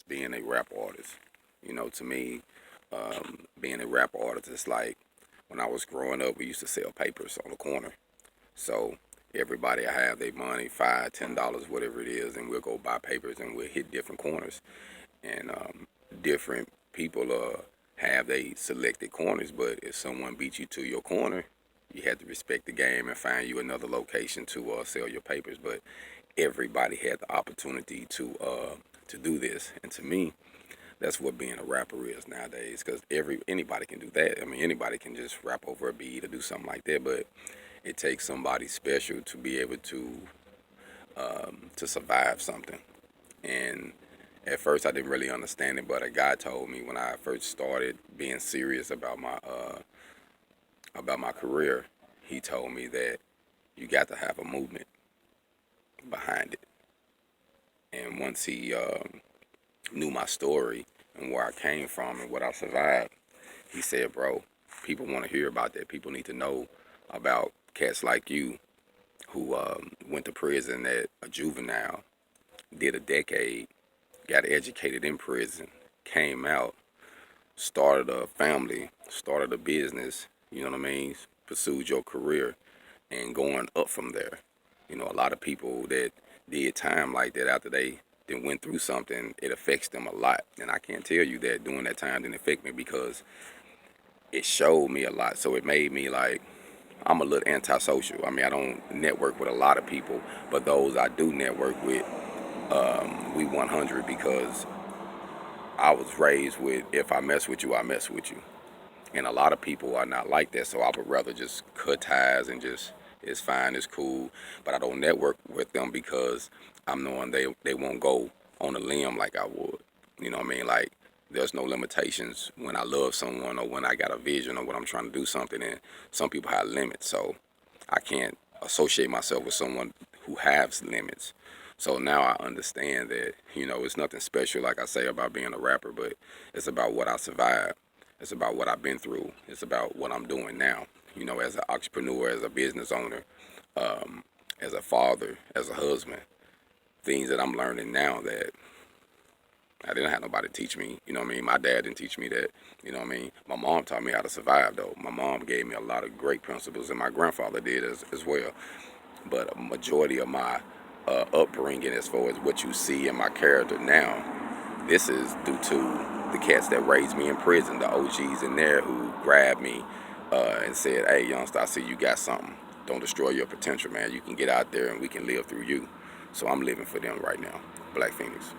being a rap artist. To me, being a rap artist is like when I was growing up, we used to sell papers on the corner. So everybody have their money, $5, $10, whatever it is, and we'll go buy papers and we'll hit different corners. And different people have they selected corners, but if someone beats you to your corner, you have to respect the game and find you another location to sell your papers. But everybody had the opportunity to do this, and to me, that's what being a rapper is nowadays. Because anybody can do that. I mean, anybody can just rap over a beat or do something like that. But it takes somebody special to be able to survive something. And at first, I didn't really understand it, but a guy told me when I first started being serious about my career. He told me that you got to have a movement behind it. And once he knew my story and where I came from and what I survived, he said, bro, people want to hear about that. People need to know about cats like you who went to prison at a juvenile, did a decade, got educated in prison, came out, started a family, started a business, you know what I mean, pursued your career, and going up from there. A lot of people that did time like that after they then went through something, it affects them a lot. And I can't tell you that during that time didn't affect me because it showed me a lot. So it made me like, I'm a little antisocial. I mean, I don't network with a lot of people, but those I do network with, we 100 because I was raised with, if I mess with you, I mess with you. And a lot of people are not like that, so I would rather just cut ties and just, it's fine, it's cool. But I don't network with them because I'm knowing they won't go on a limb like I would. You know what I mean? Like, there's no limitations when I love someone or when I got a vision or when I'm trying to do something. And some people have limits, so I can't associate myself with someone who has limits. So now I understand that, it's nothing special, like I say, about being a rapper, but it's about what I survived. It's about what I've been through. It's about what I'm doing now, as an entrepreneur, as a business owner, as a father, as a husband. Things that I'm learning now that I didn't have nobody teach me, you know what I mean? My dad didn't teach me that, you know what I mean? My mom taught me how to survive, though. My mom gave me a lot of great principles, and my grandfather did as well. But a majority of my upbringing, as far as what you see in my character now, this is due to the cats that raised me in prison, the OGs in there who grabbed me and said, hey, youngster, I see you got something. Don't destroy your potential, man. You can get out there and we can live through you. So I'm living for them right now. Black Feniks.